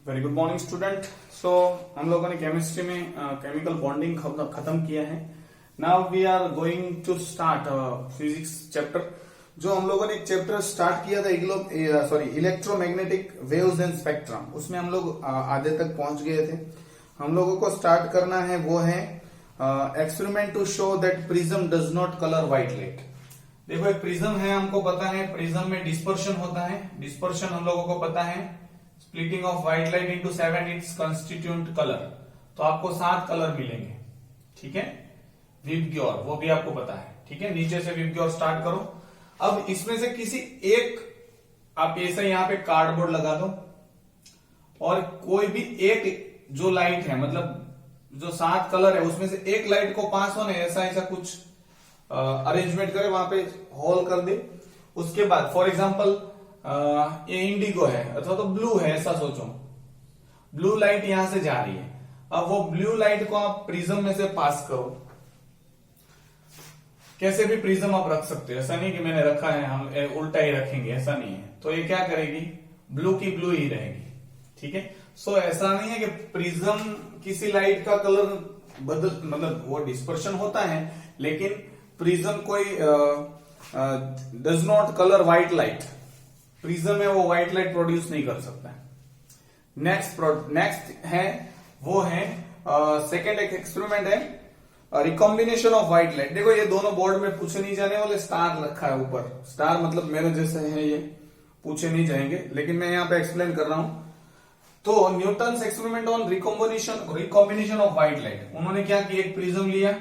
Very good morning student. So हम लोगों ने केमिस्ट्री में केमिकल बॉन्डिंग खत्म किया है। Now we are going to start physics chapter. जो हम लोगों ने एक चैप्टर स्टार्ट किया था इलेक्ट्रोमैग्नेटिक वेव्स एंड स्पेक्ट्रम, उसमें हम लोग आधे तक पहुंच गए थे। हम लोगों को स्टार्ट करना है वो है experiment to show that prism does not colour white light. देखो एक प्रिज्म है, हमको पता है प्रिज्म में डिस्पर्शन होता है। डिस्पर्शन हम लोगों को पता है, splitting of white light into 7 it's constituent colour. तो आपको 7 कलर मिलेंगे, ठीक है। विबग्योर वो भी आपको पता है, ठीक है। नीचे से विबग्योर स्टार्ट करो। अब इसमें से किसी एक आप ऐसा यहां पे कार्डबोर्ड लगा दो और कोई भी एक जो लाइट है, मतलब जो 7 कलर है उसमें से एक लाइट को पास होने ऐसा कुछ अरेंजमेंट करे, वहां पे होल कर दे। उसके बाद फॉर एग्जांपल ये इंडिगो है अथवा तो ब्लू है, ऐसा सोचो। ब्लू लाइट यहां से जा रही है। अब वो ब्लू लाइट को आप प्रिज्म में से पास करो। कैसे भी प्रिज्म आप रख सकते हो, ऐसा नहीं कि मैंने रखा है हम उल्टा ही रखेंगे, ऐसा नहीं है। तो ये क्या करेगी, ब्लू की ब्लू ही रहेगी, ठीक है। सो ऐसा नहीं है कि प्रिज्म किसी लाइट का कलर बदल, मतलब वो डिस्पर्शन होता है, लेकिन प्रिज्म कोई does not colour white light. Prism है वो व्हाइट लाइट प्रोड्यूस नहीं कर सकता है। नेक्स्ट है वो है सेकेंड एक एक्सपेरिमेंट है रिकॉम्बिनेशन ऑफ व्हाइट लाइट। देखो ये दोनों बोर्ड में पूछे नहीं जाने वाले, स्टार रखा है ऊपर। स्टार मतलब मेरे जैसे है, ये पूछे नहीं जाएंगे, लेकिन मैं यहां पे एक्सप्लेन कर रहा हूं। तो Newton's experiment on recombination of white light. उन्होंने क्या किया, एक प्रिज्म लिया,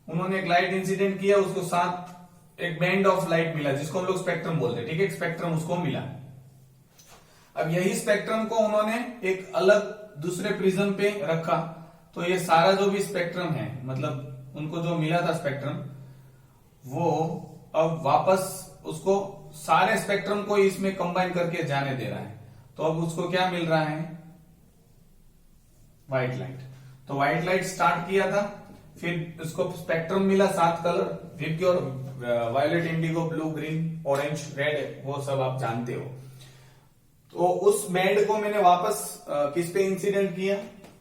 उन्होंने एक लाइट इंसिडेंट किया, उसको साथ एक बैंड ऑफ लाइट मिला जिसको हम लोग स्पेक्ट्रम बोलते हैं, ठीक है। स्पेक्ट्रम उसको मिला। अब यही स्पेक्ट्रम को उन्होंने एक अलग दूसरे प्रिज्म पे रखा, तो ये सारा जो भी स्पेक्ट्रम है, मतलब उनको जो मिला था स्पेक्ट्रम, वो अब वापस उसको सारे स्पेक्ट्रम को इसमें कंबाइन करके जाने दे रहा है। तो अब उसको क्या मिल रहा है, व्हाइट लाइट। तो व्हाइट लाइट स्टार्ट किया था, फिर उसको स्पेक्ट्रम मिला 7 colour, VIBGYOR, violet, indigo, blue, green, orange, red, वो सब आप जानते हो। तो उस बैंड को मैंने वापस किस पे इंसिडेंट किया,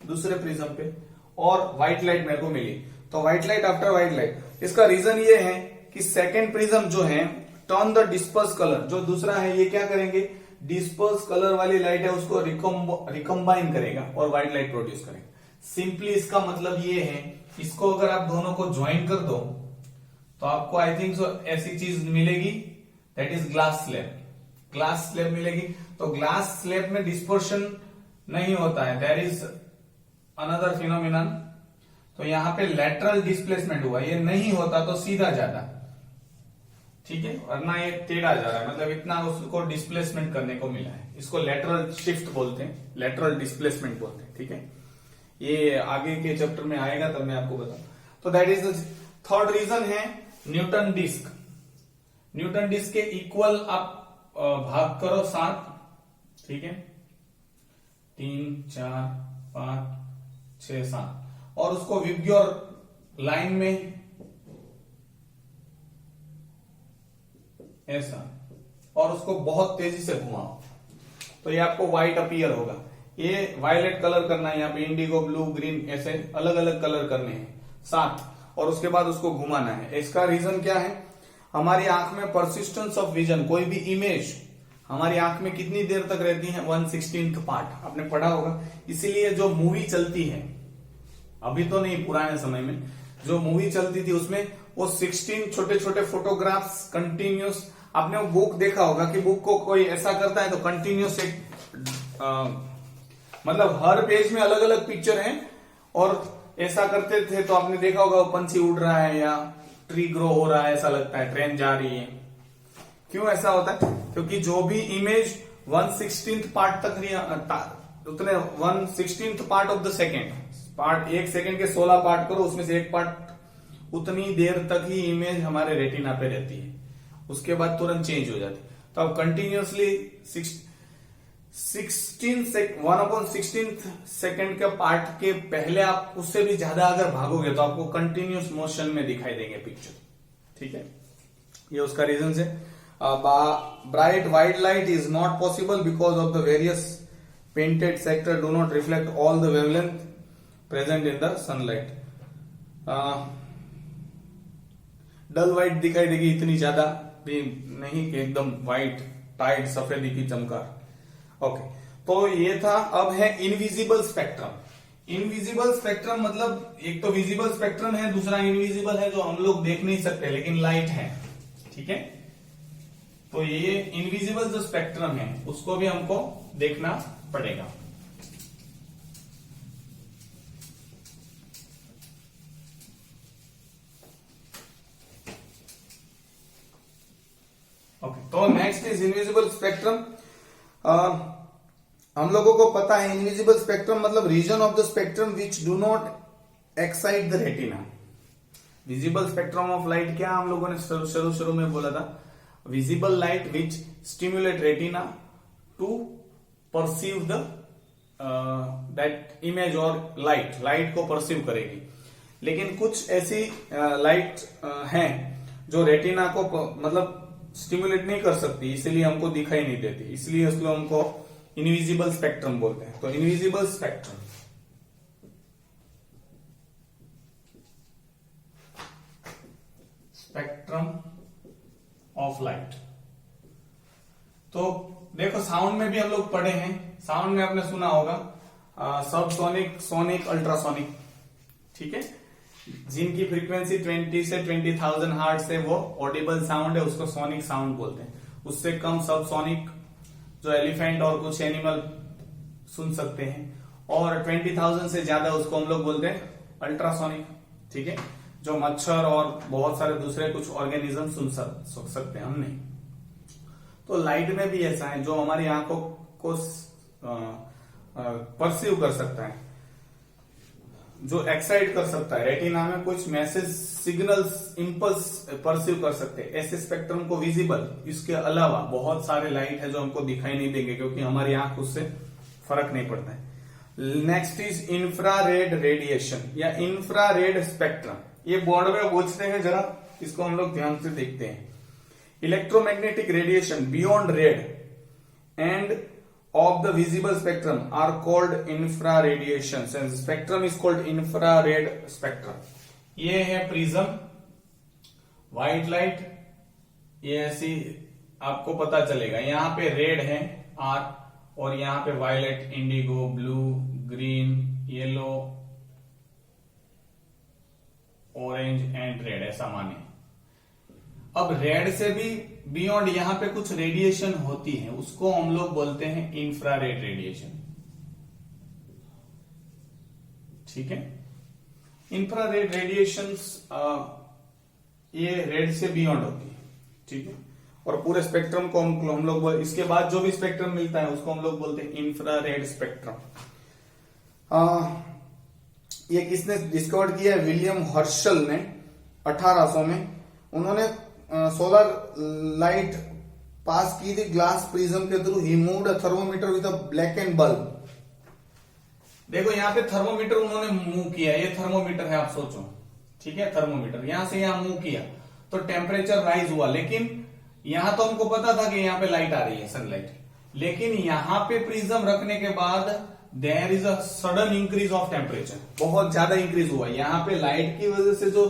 दूसरे प्रिज्म पे, और व्हाइट लाइट मेरे को मिली। तो white light after white light. इसका रीजन ये है कि सेकेंड प्रिज्म जो है टर्न द डिस्पर्स कलर, जो दूसरा है ये क्या करेंगे, डिस्पर्स कलर वाली लाइट है उसको रिकम्बाइन करेगा और व्हाइट लाइट प्रोड्यूस करेगा। सिंपली इसका मतलब ये है, इसको अगर आप दोनों को ज्वाइन कर दो तो आपको आई थिंक सो ऐसी चीज मिलेगी, that is glass slab. Glass slab मिलेगी। तो ग्लास स्लैब में डिस्पर्शन नहीं होता है, देयर इज अनदर फिनोमिनन। तो यहां पे लेटरल डिस्प्लेसमेंट हुआ, ये नहीं होता तो सीधा जाता, ठीक है, और ना ये टेढ़ा जा रहा है, मतलब इतना उसको डिस्प्लेसमेंट करने को मिला है। इसको लेटरल शिफ्ट बोलते हैं, लेटरल डिस्प्लेसमेंट बोलते हैं, ठीक है। ये आगे के चैप्टर में आएगा तब मैं आपको बताऊं। तो that is the third reason है न्यूटन डिस्क। न्यूटन डिस्क के इक्वल आप भाग करो 7, ठीक है, 3, 4, 5, 6, 7, और उसको विबग्योर लाइन में ऐसा, और उसको बहुत तेजी से घुमाओ, तो ये आपको व्हाइट अपीयर होगा। ये वायलेट कलर करना है, यहाँ पे इंडिगो, ब्लू, ग्रीन, ऐसे अलग अलग कलर करने हैं 7, और उसके बाद उसको घुमाना है। इसका रीजन क्या है, हमारी आंख में परसिस्टेंस ऑफ विजन, कोई भी इमेज हमारी आंख में कितनी देर तक रहती है, 1/16 पार्ट, आपने पढ़ा होगा। इसीलिए जो मूवी चलती है, अभी तो नहीं, पुराने समय में जो मूवी चलती थी उसमें वो 16 छोटे छोटे फोटोग्राफ्स कंटिन्यूस, आपने वो बुक देखा होगा कि बुक को कोई ऐसा करता है तो कंटिन्यूस एक मतलब हर पेज में अलग अलग पिक्चर है, और ऐसा करते थे तो आपने देखा होगा वो पंछी उड़ रहा है या ट्री ग्रो हो रहा है, ऐसा लगता है ट्रेन जा रही है। क्यों ऐसा होता है, क्योंकि जो भी इमेज 1/16 पार्ट तक नहीं, उतने 1/16 part of the second, part 1 second के 16 पार्ट करो, उसमें से एक पार्ट, उतनी देर तक ही इमेज हमारे रेटिना पे रहती है, उसके बाद तुरंत चेंज हो जाती है। तो अब कंटिन्यूअसली 1/16 सेकेंड के पार्ट के पहले आप उससे भी ज्यादा अगर भागोगे तो आपको कंटिन्यूस मोशन में दिखाई देंगे पिक्चर, ठीक है। ये उसका रीजन है। Bright white light is not possible because of the various painted sector do not reflect all the wavelength present in the sunlight. Dull white दिखाई देगी, इतनी ज्यादा भी नहीं कि एकदम व्हाइट टाइट सफेदी की चमकार। ओके, तो ये था। अब है इनविजिबल स्पेक्ट्रम। इनविजिबल स्पेक्ट्रम मतलब एक तो विजिबल स्पेक्ट्रम है, दूसरा इनविजिबल है जो हम लोग देख नहीं सकते लेकिन लाइट है। ठीक है, तो ये इनविजिबल जो स्पेक्ट्रम है उसको भी हमको देखना पड़ेगा। ओके, तो नेक्स्ट इज इनविजिबल स्पेक्ट्रम। हम लोगों को पता है इनविजिबल स्पेक्ट्रम मतलब region of the spectrum which do not excite the retina. Visible spectrum of light क्या हम लोगों ने शुरू में बोला था, visible light which stimulate retina to perceive the that image और लाइट को परसीव करेगी। लेकिन कुछ ऐसी लाइट हैं जो रेटिना को मतलब स्टिमुलेट नहीं कर सकती, इसलिए हमको दिखाई नहीं देती, इसलिए उसको हमको इनविजिबल स्पेक्ट्रम बोलते हैं। तो इनविजिबल स्पेक्ट्रम ऑफ लाइट। तो देखो साउंड में भी हम लोग पढ़े हैं, साउंड में आपने सुना होगा सब सोनिक, सोनिक, अल्ट्रासोनिक। ठीक है, जिनकी फ्रीक्वेंसी 20 से 20,000 हर्ट्ज है वो ऑडिबल साउंड है, उसको सोनिक साउंड बोलते हैं। उससे कम सब सोनिक जो एलिफेंट और कुछ एनिमल सुन सकते हैं, और 20,000 से ज्यादा उसको हम लोग बोलते हैं अल्ट्रासोनिक। ठीक है, जो मच्छर और बहुत सारे दूसरे कुछ ऑर्गेनिज्म सुन सकते हैं, हम नहीं। तो लाइट में भी ऐसा है जो हमारी आंखों को परसीव कर सकता है, जो एक्साइट कर सकता है, रेटिना में कुछ मैसेज, सिग्नल्स, इंपल्स परसीव कर सकते हैं, ऐसे स्पेक्ट्रम को विजिबल। इसके अलावा बहुत सारे लाइट है जो हमको दिखाई नहीं देंगे क्योंकि हमारी आंख उससे फर्क नहीं पड़ता है। नेक्स्ट इज इंफ्रारेड रेडिएशन या इंफ्रारेड स्पेक्ट्रम। ये बोर्ड में पूछते हैं, जरा इसको हम लोग ध्यान से देखते हैं। Electromagnetic radiation beyond red and of the visible spectrum are called infraradiation. And spectrum is called infrared spectrum. ये है प्रिज्म, व्हाइट लाइट, ये ऐसी आपको पता चलेगा। यहाँ पे रेड है R, और यहाँ पे violet, indigo, blue, green, yellow, orange and red, ऐसा माने। अब रेड से भी बियॉन्ड यहां पे कुछ रेडिएशन होती है, उसको हम लोग बोलते हैं इंफ्रारेड रेडिएशन। ठीक है, इंफ्रारेड रेडिएशंस ये रेड से बियॉन्ड होती है। ठीक है, और पूरे स्पेक्ट्रम को हम लोग इसके बाद जो भी स्पेक्ट्रम मिलता है उसको हम लोग बोलते हैं इंफ्रारेड स्पेक्ट्रम। ये किसने डिस्कवर किया है? विलियम हर्शल ने 1800 में। उन्होंने सोलर लाइट पास की थी ग्लास प्रिज्म के through. He moved a thermometer with a black and bulb. देखो यहाँ पे थर्मोमीटर उन्होंने मूव किया, ये थर्मोमीटर है, आप सोचो। ठीक है, थर्मोमीटर यहां से यहां मूव किया तो टेम्परेचर राइज हुआ, लेकिन यहां तो हमको पता था कि यहाँ पे लाइट आ रही है, सनलाइट। लेकिन यहाँ पे प्रिज्म रखने के बाद there is a sudden increase of temperature, बहुत ज्यादा इंक्रीज हुआ। यहाँ पे लाइट की वजह से जो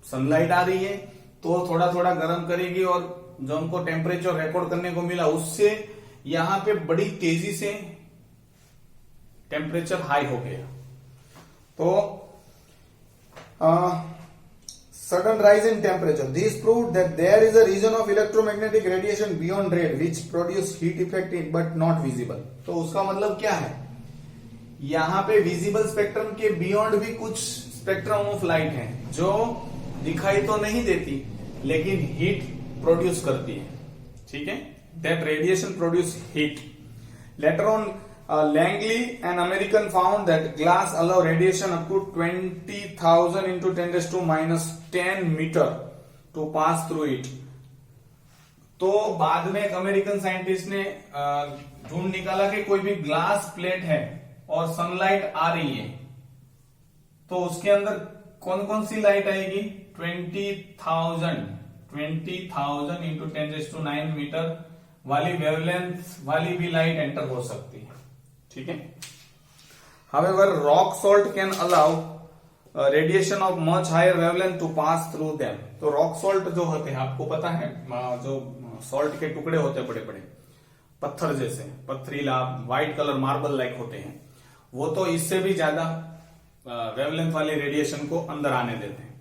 सनलाइट आ रही है तो थोड़ा थोड़ा गर्म करेगी, और जो हमको टेम्परेचर रिकॉर्ड करने को मिला उससे यहां पे बड़ी तेजी से टेम्परेचर हाई हो गया। तो sudden rise in temperature. This proved that there is a region of electromagnetic radiation beyond red which produce heat effect but not visible. तो उसका मतलब क्या है? यहाँ पे विजिबल स्पेक्ट्रम के बियॉन्ड भी कुछ स्पेक्ट्रम ऑफ लाइट है जो दिखाई तो नहीं देती लेकिन हीट प्रोड्यूस करती है। ठीक है, that radiation produce heat. Later on Langley, an American, found that glass allow radiation up to 20,000 into 10⁻10 meter to pass through it. तो बाद में एक अमेरिकन साइंटिस्ट ने ढूंढ निकाला कि कोई भी ग्लास प्लेट है और सनलाइट आ रही है तो उसके अंदर कौन कौन सी लाइट आएगी? 20,000 into 10⁻9 मीटर वाली वेवलेंथ वाली भी लाइट एंटर हो सकती है। ठीक है। However, rock salt can allow radiation of much higher wavelength to pass through them. तो रॉक सॉल्ट जो होते हैं, आपको पता है, जो सॉल्ट के टुकड़े होते हैं बड़े बड़े पत्थर जैसे, पथरीला व्हाइट कलर मार्बल लाइक होते हैं, वो तो इससे भी ज्यादा वेवलेंथ वाले रेडिएशन को अंदर आने देते हैं।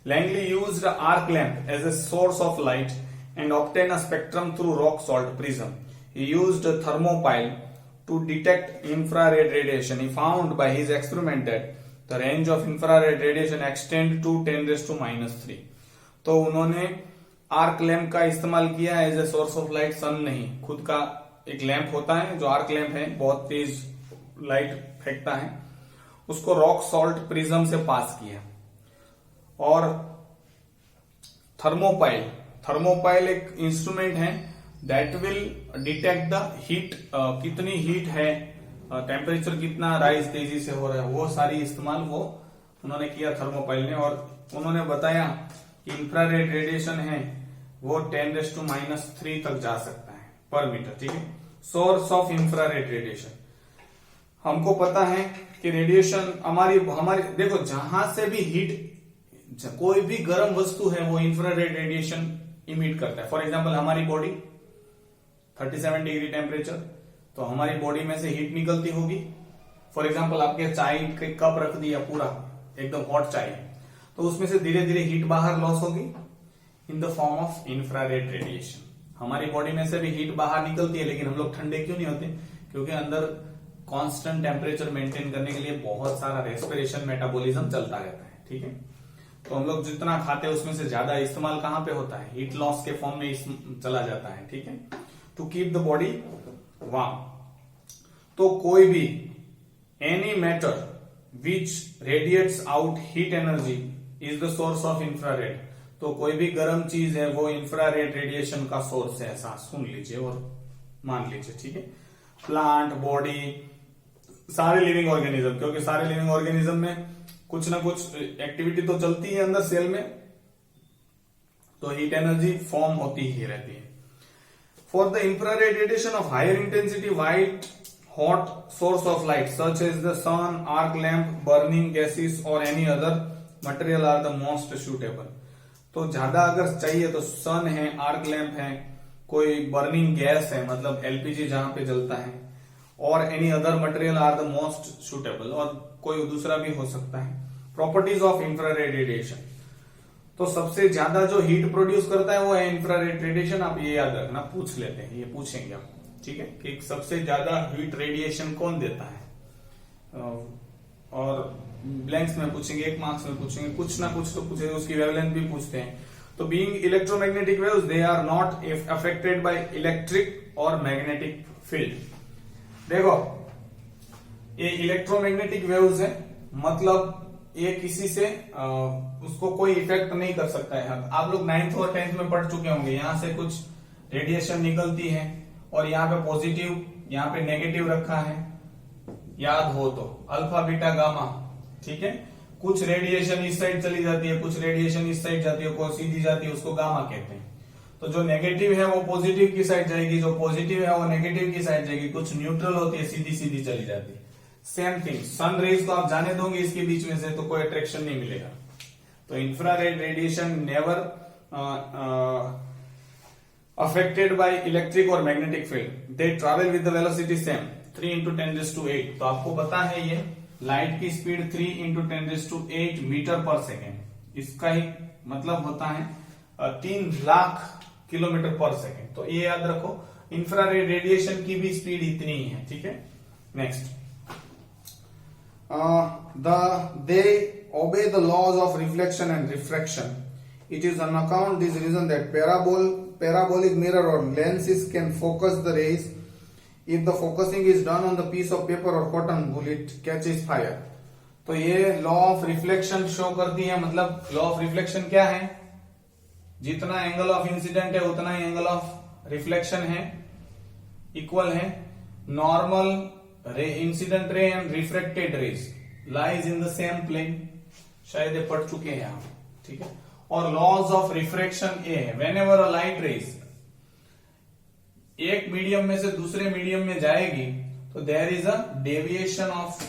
Langley used an arc lamp as a source of light and obtained a spectrum through rock salt prism. He used a thermopile to detect infrared radiation. He found by his experiment that the range of infrared radiation extend to 10⁻³ तो उन्होंने arc lamp का इस्तेमाल किया as a source of light. Sun नहीं, खुद का एक lamp होता है जो आर्क लैंप है, बहुत तेज लाइट फेंकता है, उसको रॉक सॉल्ट प्रिज्म से पास किया। और थर्मोपाइल एक इंस्ट्रूमेंट है that will detect the heat, कितनी हीट है, टेम्परेचर कितना राइज तेजी से हो रहा है, वो सारी इस्तेमाल वो उन्होंने किया थर्मोपाइल ने। और उन्होंने बताया कि इंफ्रारेड रेडिएशन है वो 10⁻³ तक जा सकता है पर मीटर, ठीक है। सोर्स ऑफ इंफ्रारेड रेडिएशन, हमको पता है कि रेडिएशन हमारी देखो, जहां से भी हीट, कोई भी गर्म वस्तु है वो इंफ्रारेड रेडिएशन इमिट करता है। फॉर एग्जांपल हमारी बॉडी 37 डिग्री टेम्परेचर, तो हमारी बॉडी में से हीट निकलती होगी। फॉर एग्जांपल आपके चाय के कप रख दिया पूरा एकदम हॉट चाय, तो उसमें से धीरे धीरे हीट बाहर लॉस होगी in the form of infrared radiation. हमारी बॉडी में से भी हीट बाहर निकलती है, लेकिन हम लोग ठंडे क्यों नहीं होते? क्योंकि अंदर कांस्टेंट टेम्परेचर मेंटेन करने के लिए बहुत सारा रेस्पिरेशन मेटाबॉलिज्म चलता रहता है, ठीक है। तो हम लोग जितना खाते हैं उसमें से ज्यादा इस्तेमाल कहां पे होता है? हीट लॉस के फॉर्म में चला जाता है, ठीक है, to keep the body warm. तो कोई भी any matter which radiates out heat energy is the source of infrared. तो कोई भी गर्म चीज है वो इंफ्रारेड रेडिएशन का सोर्स है, ऐसा सुन लीजिए और मान लीजिए, ठीक है। प्लांट, बॉडी, सारे लिविंग ऑर्गेनिज्म, क्योंकि सारे लिविंग ऑर्गेनिज्म में कुछ ना कुछ एक्टिविटी तो चलती है अंदर सेल में, तो हीट एनर्जी फॉर्म होती ही रहती है। For the infrared radiation of higher intensity white hot source of light such as the sun, arc lamp, burning gases और any other material are the most suitable. तो ज्यादा अगर चाहिए तो सन है, आर्क लैंप है, कोई बर्निंग गैस है मतलब एलपीजी जहां पे जलता है, और any other material are the most suitable, और कोई दूसरा भी हो सकता है। प्रॉपर्टीज ऑफ इंफ्रारेड रेडिएशन, तो सबसे ज्यादा जो हीट प्रोड्यूस करता है वो है इंफ्रारेड रेडिएशन। आप ये याद रखना, पूछ लेते हैं, ये पूछेंगे आप, ठीक है, कि सबसे ज्यादा हीट रेडिएशन कौन देता है, और ब्लैंक्स में पूछेंगे, 1 मार्क्स में पूछेंगे, कुछ ना कुछ तो पूछेंगे, उसकी वेवलेंथ भी पूछते हैं। तो being electromagnetic waves they are not affected by electric और मैग्नेटिक फील्ड। देखो ये इलेक्ट्रोमैग्नेटिक वेव्स है, मतलब ये किसी से उसको कोई इफेक्ट नहीं कर सकता है। आप लोग 9th और 10th में पढ़ चुके होंगे, यहां से कुछ रेडिएशन निकलती है और यहाँ पे पॉजिटिव, यहाँ पे नेगेटिव रखा है, याद हो तो, अल्फा बीटा गामा, ठीक है। कुछ रेडिएशन इस साइड चली जाती है, कुछ रेडिएशन इस साइड जाती है, कोई सीधी जाती है, उसको गामा कहते हैं। तो जो नेगेटिव है वो पॉजिटिव की साइड जाएगी, जो पॉजिटिव है वो नेगेटिव की साइड जाएगी, कुछ न्यूट्रल होती है, सीधी सीधी चली जाती है। सेम थिंग, सन रेज को आप जाने दोगे इसके बीच में से तो कोई अट्रैक्शन नहीं मिलेगा। तो infrared radiation never affected by electric और magnetic field, they travel with the velocity same 3 × 10⁸। तो आपको पता है ये लाइट की स्पीड 3 × 10⁸ मीटर पर सेकेंड, इसका ही मतलब होता है 3 लाख किलोमीटर पर सेकेंड। तो ये याद रखो, इंफ्रारेड रेडिएशन की भी स्पीड इतनी ही है, ठीक है। Next, they obey the laws of reflection and refraction. It is on account this reason that parabolic mirror or lenses can focus the rays. If the focusing is done on the piece of paper or cotton wool, it catches fire. तो ये law of reflection show करती है, मतलब law of reflection क्या है? जितना angle of incident है उतना ही एंगल ऑफ रिफ्लेक्शन है, इक्वल है। Normal incident ray and refracted rays lies in the same plane, शायद ये पढ़ चुके हैं आप, ठीक है। और लॉज ऑफ रिफ्रेक्शन ये है, whenever a light rays एक मीडियम में से दूसरे मीडियम में जाएगी तो there is a deviation of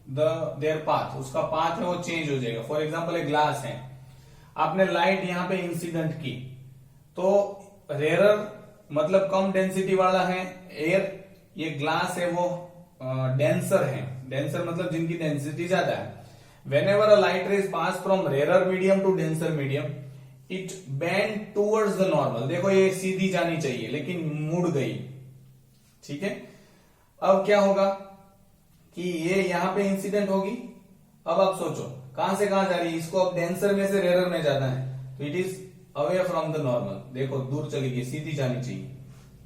their path, उसका पाथ है वो चेंज हो जाएगा। फॉर एग्जाम्पल एक ग्लास है, आपने लाइट यहां पे इंसिडेंट की, तो रेयरर मतलब कम डेंसिटी वाला है एयर, ये ग्लास है वो डेंसर है, डेंसर मतलब जिनकी डेंसिटी ज्यादा है। whenever a light rays pass from rarer medium to denser medium it bend towards the normal। देखो ये सीधी जानी चाहिए लेकिन मुड़ गई, ठीक है। अब क्या होगा कि ये यहां पे इंसिडेंट होगी। अब आप सोचो कहां से कहां जा रही है, इसको अब डेंसर में से रेरर में जाना है, तो it is away from the normal, देखो दूर चली गई, सीधी जानी चाहिए,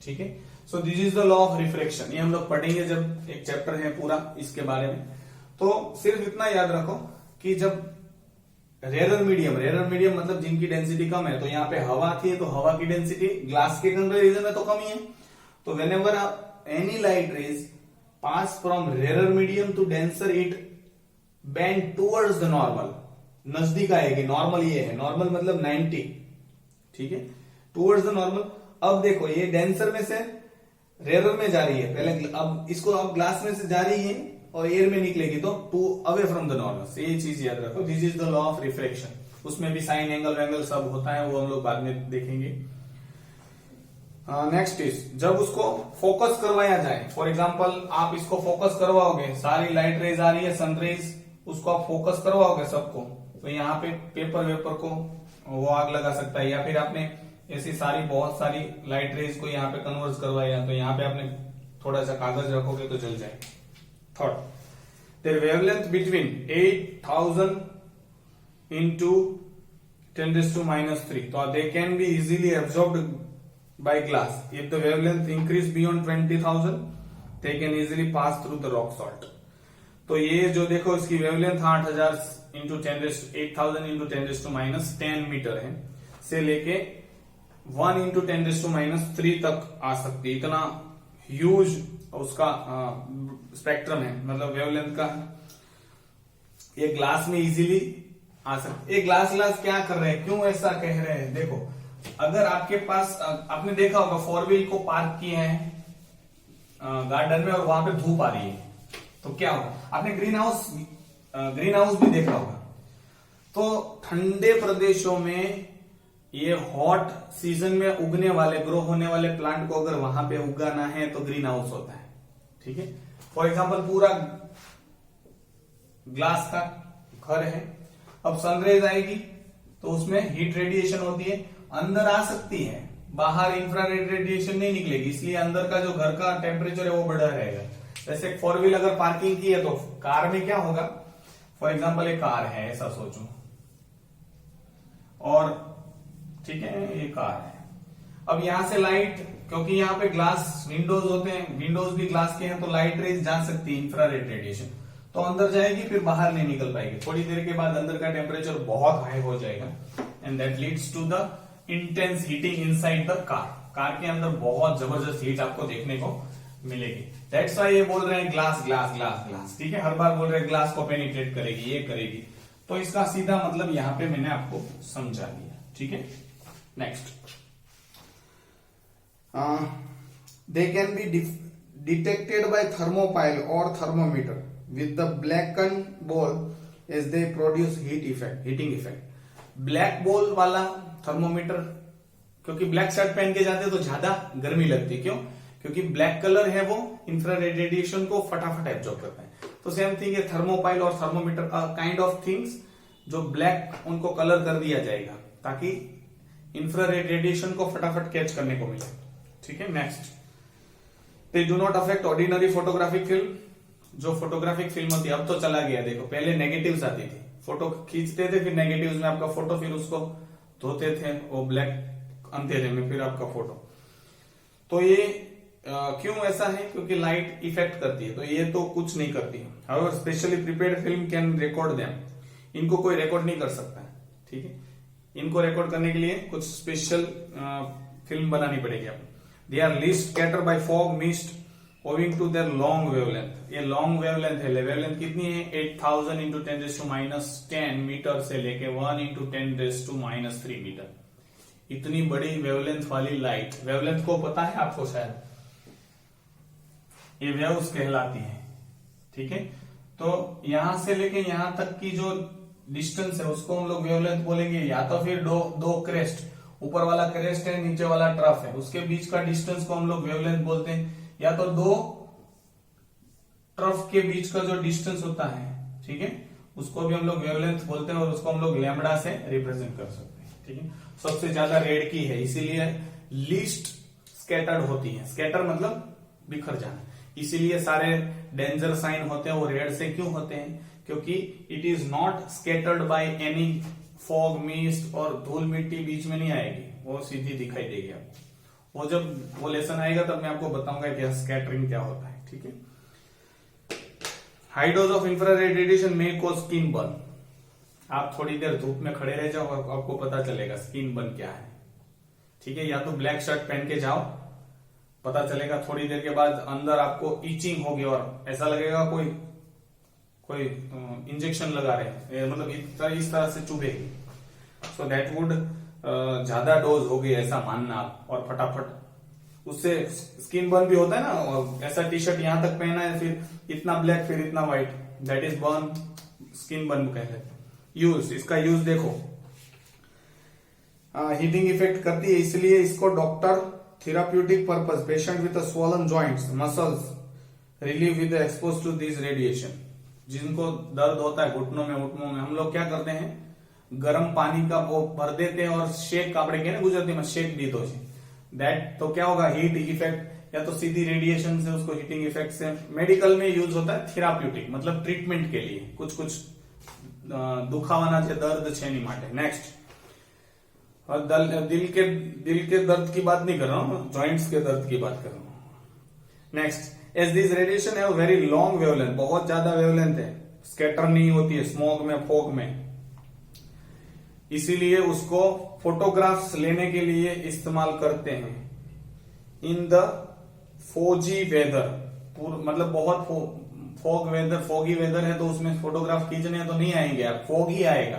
ठीक है। So this is the law of reflection, ये हम लोग पढ़ेंगे जब एक चैप्टर है पूरा इसके बारे में। तो सिर्फ इतना याद रखो कि जब रेरर मीडियम मतलब जिनकी डेंसिटी कम है, तो यहाँ पे हवा थी तो हवा की डेंसिटी ग्लास के कंपेरिजन में तो कम ही है। तो whenever any light rays pass from rarer medium to denser it bend towards the normal, नजदीक आएगी, नॉर्मल ये है, नॉर्मल मतलब 90, ठीक है, टुवर्ड्स द नॉर्मल। अब देखो ये डेंसर में से रेरर में जा रही है पहले, अब इसको अब ग्लास में से जा रही है और एयर में निकलेगी तो to away from the normal, ये चीज याद रखो। This is the law of reflection, उसमें भी साइन एंगल वेंगल सब होता है, वो हम लोग बाद में देखेंगे। नेक्स्ट इज जब उसको फोकस करवाया जाए, फॉर एग्जांपल आप इसको फोकस करवाओगे, सारी लाइट रेज आ रही है सनरेज, उसको आप फोकस करवाओगे सबको, तो यहाँ पे पेपर वेपर को वो आग लगा सकता है, या फिर आपने ऐसी सारी बहुत सारी लाइट रेज को यहाँ पे कन्वर्ट करवाया, तो यहाँ पे आपने थोड़ा सा कागज रखोगे तो जल जाए। Third, their wavelength between 8000 into 10⁻³ so they can be easily absorbed by glass. If the wavelength increase beyond 20,000 they can easily pass through the rock salt। तो ये जो देखो इसकी वेवलेंथ 8000 इंटू 8000 इंटू 10⁻10 मीटर है, से लेके 1 इंटू 10⁻³ तक आ सकती है, इतना ह्यूज उसका स्पेक्ट्रम है, मतलब वेवलेंथ का। ये ग्लास में इजीली आ सकते। ये ग्लास क्या कर रहे हैं, क्यों ऐसा कह रहे हैं, देखो अगर आपके पास, आपने देखा होगा फोर व्हील को पार्क किए हैं गार्डन में और वहां पे धूप आ रही है, तो क्या होगा, आपने ग्रीन हाउस भी देखा होगा। तो ठंडे प्रदेशों में ये हॉट सीजन में उगने वाले, ग्रो होने वाले प्लांट को अगर वहां पे उगाना है तो ग्रीन हाउस होता है, ठीक है। फॉर एग्जांपल पूरा ग्लास का घर है, अब सनरेज आएगी तो उसमें हीट रेडिएशन होती है, अंदर आ सकती है, बाहर इंफ्रारेड रेडिएशन नहीं निकलेगी, इसलिए अंदर का जो घर का टेम्परेचर है वो बढ़ा रहेगा। जैसे फोर व्हील अगर पार्किंग की है तो कार में क्या होगा, फॉर एग्जांपल एक कार है ऐसा सोचो, और ठीक है ये कार है, अब यहां से लाइट, क्योंकि यहाँ पे ग्लास विंडोज होते हैं, विंडोज भी ग्लास के हैं, तो लाइट रेज जा सकती है इंफ्रारेड रेडिएशन, तो अंदर जाएगी फिर बाहर नहीं निकल पाएगी, थोड़ी देर के बाद अंदर का टेम्परेचर बहुत हाई हो जाएगा, and that leads to the intense heating inside the car. Car के अंदर बहुत जबरदस्त हीट आपको देखने को मिलेगी। दैट्स व्हाई ये बोल रहे हैं ग्लास ग्लास ग्लास ग्लास, ठीक है, हर बार बोल रहे हैं ग्लास को पेनिट्रेट करेगी, ये करेगी, तो इसका सीधा मतलब यहाँ पे मैंने आपको समझा दिया, ठीक है। Next, they can be detected by thermopile or thermometer with the blackened ball as they produce heating effect। Black ball वाला थर्मोमीटर, क्योंकि ब्लैक शर्ट पहन के जाते हैं तो ज्यादा गर्मी लगती है, क्यों, क्योंकि ब्लैक कलर है वो इंफ्रारेड रेडिएशन को फटाफट एब्जॉर्ब करता है। तो सेम थिंग है थर्मोपाइल और थर्मोमीटर का काइंड ऑफ थिंग्स, जो ब्लैक उनको कलर कर दिया जाएगा ताकि इंफ्रारेड रेडिएशन को फटाफट कैच करने को मिले, ठीक है। Next, they do not affect ordinary photographic film. जो फोटोग्राफिक फिल्म होती है, अब तो चला गया, देखो पहले नेगेटिव्स आती थी, फोटो खींचते थे, फिर नेगेटिव्स में आपका फोटो, फिर उसको धोते थे वो ब्लैक अंधेरे में, फिर आपका फोटो। तो ये क्यों ऐसा है, क्योंकि लाइट इफेक्ट करती है, तो ये तो कुछ नहीं करती है। However specially prepared film can record them, इनको कोई रिकॉर्ड नहीं कर सकता है, ठीक है, इनको रिकॉर्ड करने के लिए कुछ स्पेशल फिल्म बनानी पड़ेगी आपको। They are least scatter by fog mist owing to their long wavelength. ये लॉन्ग वेवलेंथ है, वेवलेंथ कितनी है, 8000 इंटू 10⁻10 मीटर से लेके 1 इंटू 10⁻³ मीटर, इतनी बड़ी वेवलेंथ वाली लाइट। वेवलेंथ को पता है आपको शायद, ये वेव्स कहलाती है। ठीक है, तो यहां से लेके यहां तक की जो डिस्टेंस है उसको हम लोग वेवलेंथ बोलेंगे, या तो फिर दो क्रेस्ट, ऊपर वाला क्रेस्ट है नीचे वाला ट्रफ है, उसके बीच का डिस्टेंस को हम लोग वेवलेंथ बोलते हैं, या तो दो ट्रफ के बीच का जो डिस्टेंस होता है, ठीक है, उसको भी हम लोग वेवलेंथ बोलते हैं और उसको हम लोग लैम्बडा से रिप्रेजेंट कर सकते हैं। ठीक है, सबसे ज्यादा रेड की है इसीलिए लीस्ट स्कैटर्ड होती है। स्कैटर मतलब बिखर जाना, इसीलिए सारे डेंजर साइन होते हैं वो रेड से क्यों होते हैं, क्योंकि it is not scattered by any fog, mist और धूल मिट्टी बीच में नहीं आएगी, वो सीधी दिखाई देगी आपको। वो जब वो लेसन आएगा तब मैं आपको बताऊंगा कि स्कैटरिंग क्या होता है। ठीक है, high dose of infrared radiation may cause skin burn. आप थोड़ी देर धूप में खड़े रह जाओ और आपको पता चलेगा स्किन बर्न क्या है। ठीक है, या तो ब्लैक शर्ट पहन के जाओ, पता चलेगा थोड़ी देर के बाद अंदर आपको ईचिंग होगी और ऐसा लगेगा कोई इंजेक्शन लगा रहे, मतलब इस तरह से चुभेगी। सो दैट वुड ज्यादा डोज होगी ऐसा मानना आप, और फटाफट उससे स्किन बर्न भी होता है ना, और ऐसा टी शर्ट यहां तक पहना है फिर इतना ब्लैक फिर इतना white, that is burn, skin burn कहते हैं। यूज, इसका यूज देखो, हीटिंग इफेक्ट करती है इसलिए इसको doctor therapeutic purpose, patient with swollen joints muscles relieve with expose to this radiation. जिनको दर्द होता है घुटनों में उठनों में, हम लोग क्या करते हैं, गर्म पानी का वो भर देते हैं और शेक कापड़े के ना गुजरती में शेक दी दो दैट, तो क्या होगा, हीट इफेक्ट, या तो सीधी रेडिएशन से उसको हीटिंग इफेक्ट से। मेडिकल में यूज होता है थेराप्यूटिक, मतलब ट्रीटमेंट के लिए, कुछ दुखावाना छे, दर्द छे नहीं माटे। नेक्स्ट, और दिल के दर्द की बात नहीं कर रहा हूं, जॉइंट्स के दर्द की बात कर रहा हूं। नेक्स्ट, एज दिस रेडिएशन है वेरी लॉन्ग वेवलेंथ, बहुत ज्यादा वेवलेंथ है, स्कैटर नहीं होती है स्मोक में, फॉग में, इसीलिए उसको फोटोग्राफ्स लेने के लिए इस्तेमाल करते हैं। इन द फोजी वेदर, मतलब बहुत फॉगी वेदर है तो उसमें फोटोग्राफ खींचने हैं तो नहीं आएंगे आप, फॉग ही आएगा,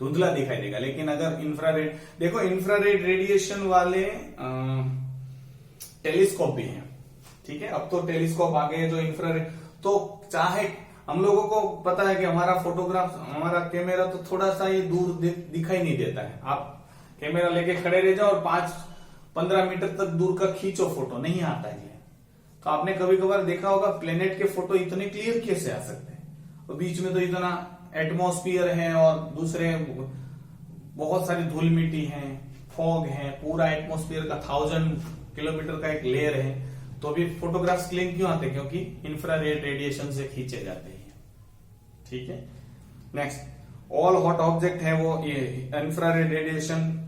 धुंधला दिखाई देगा। लेकिन अगर इंफ्रारेड, देखो इंफ्रारेड रेडिएशन वाले टेलीस्कोप भी हैं। ठीक है, अब तो टेलीस्कोप आ गए हैं जो इंफ्रारेड, तो चाहे हम लोगों को पता है कि हमारा फोटोग्राफ, हमारा कैमरा तो थोड़ा सा ये दूर दिखाई नहीं देता है, आप कैमरा लेके खड़े रह जाओ और 5-15 मीटर तक दूर का खींचो फोटो, नहीं आता है ये। तो आपने कभी कभार देखा होगा प्लेनेट के फोटो इतने क्लियर कैसे आ सकते हैं, और बीच में तो इतना एटमॉस्फेयर है और दूसरे बहुत सारी धूल मिट्टी है, फॉग है, पूरा एटमॉस्फेयर का 1000 किलोमीटर का एक लेयर है, तो भी फोटोग्राफ्स क्लीन क्यों आते हैं, क्योंकि इंफ्रारेड रेडिएशन से खींचे जाते हैं। ठीक है, नेक्स्ट, ऑल हॉट ऑब्जेक्ट है वो ये इंफ्रारेड रेडिएशन